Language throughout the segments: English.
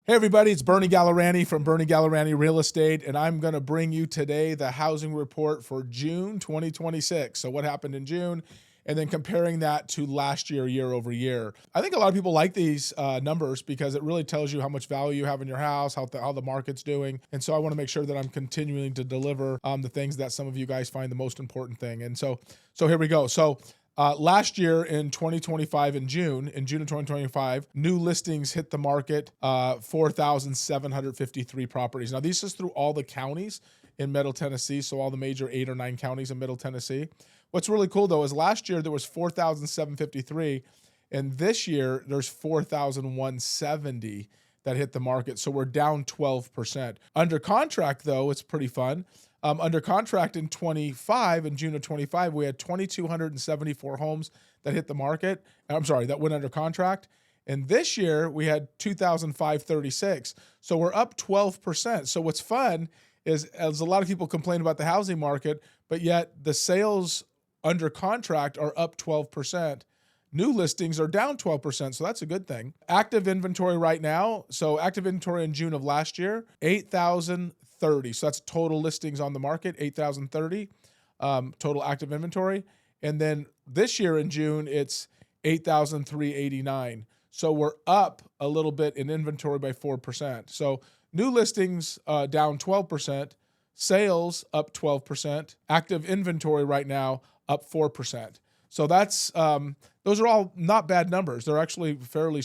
Hey everybody, it's Bernie Gallerani from Bernie Gallerani Real Estate, and I'm going to bring you today the housing report for June 2026. So what happened in June, and then comparing that to last year, year over year. I think a lot of people like these numbers because it really tells you how much value you have in your house, how the market's doing. And so I want to make sure that I'm continuing to deliver the things that some of you guys find the most important thing. And so here we go. So last year in 2025, in June of 2025, new listings hit the market, 4,753 properties. Now, this is through all the counties in Middle Tennessee, so all the major 8 or 9 counties in Middle Tennessee. What's really cool, though, is last year there was 4,753, and this year there's 4,170 that hit the market, so we're down 12%. Under contract, though, it's pretty fun. Under contract in June of 25, we had 2,274 homes that hit the market. I'm sorry, that went under contract. And this year we had 2,536. So we're up 12%. So what's fun is, as a lot of people complain about the housing market, but yet the sales under contract are up 12%. New listings are down 12%, so that's a good thing. Active inventory right now, so active inventory in June of last year, 8,030. So that's total listings on the market, 8,030 total active inventory. And then this year in June, it's 8,389. So we're up a little bit in inventory by 4%. So new listings down 12%, sales up 12%, active inventory right now up 4%. So that's those are all not bad numbers. They're actually fairly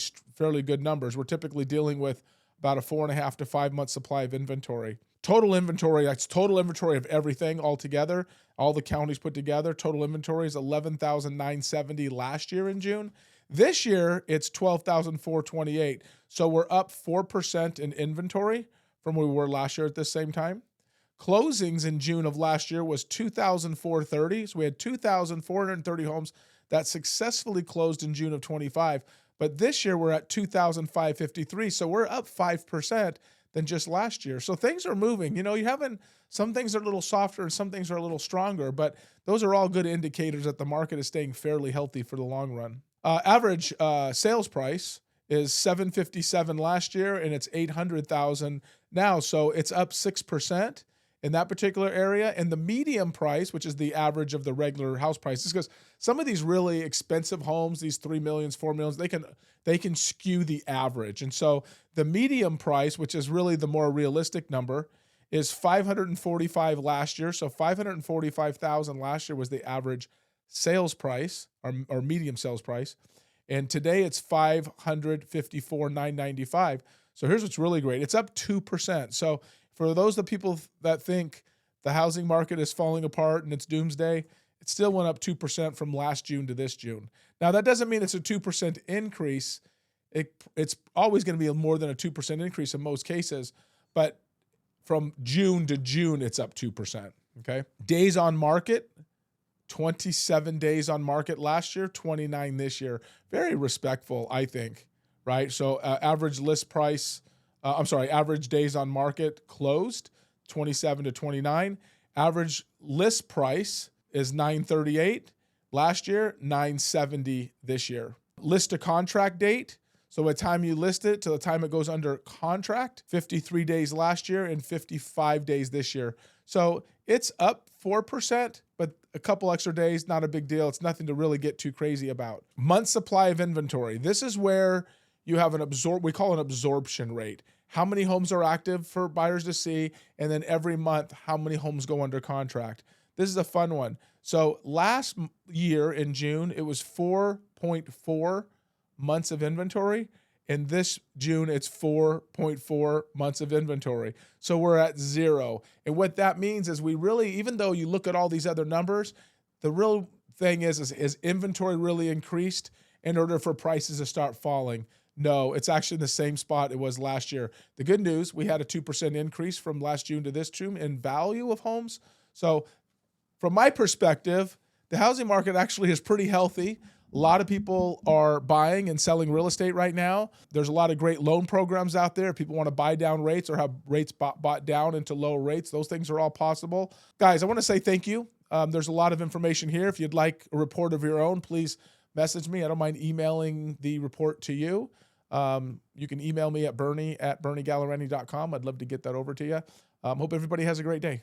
good numbers. We're typically dealing with about a 4.5 to 5 month supply of inventory. Total inventory, that's total inventory of everything altogether, all the counties put together. Total inventory is 11,970 last year in June. This year, it's 12,428. So we're up 4% in inventory from where we were last year at this same time. Closings in June of last year was 2,430. So we had 2,430 homes that successfully closed in June of 25. But this year we're at 2,553. So we're up 5% than just last year. So things are moving. You know, some things are a little softer and some things are a little stronger, but those are all good indicators that the market is staying fairly healthy for the long run. Average sales price is $757 last year, and it's $800,000 now. So it's up 6% in that particular area. And the median price, which is the average of the regular house prices, because some of these really expensive homes, these 3 millions, 4 millions, they can skew the average. And so the median price, which is really the more realistic number, is $545 last year. So $545,000 last year was the average sales price, or medium sales price. And today it's $554,995. So here's what's really great. It's up 2%. So for those of the people that think the housing market is falling apart and it's doomsday, it still went up 2% from last June to this June. Now, that doesn't mean it's a 2% increase. It's always going to be more than a 2% increase in most cases, but from June to June, it's up 2%, okay? Days on market, 27 days on market last year, 29 this year. Very respectful, I think, right? So average days on market closed, 27 to 29. Average list price is 938 last year, 970 this year. List to contract date, so by the time you list it to the time it goes under contract, 53 days last year and 55 days this year. So it's up 4%, but a couple extra days, not a big deal. It's nothing to really get too crazy about. Month supply of inventory. This is where you have we call an absorption rate. How many homes are active for buyers to see, and then every month, how many homes go under contract. This is a fun one. So last year in June, it was 4.4 months of inventory, and this June, it's 4.4 months of inventory. So we're at 0. And what that means is we really, even though you look at all these other numbers, the real thing is inventory really increased in order for prices to start falling? No, it's actually in the same spot it was last year. The good news, we had a 2% increase from last June to this June in value of homes. So from my perspective, the housing market actually is pretty healthy. A lot of people are buying and selling real estate right now. There's a lot of great loan programs out there. People want to buy down rates or have rates bought down into lower rates. Those things are all possible. Guys, I want to say thank you. There's a lot of information here. If you'd like a report of your own, please message me. I don't mind emailing the report to you. You can email me at bernie@berniegallerani.com. I'd love to get that over to you. Hope everybody has a great day.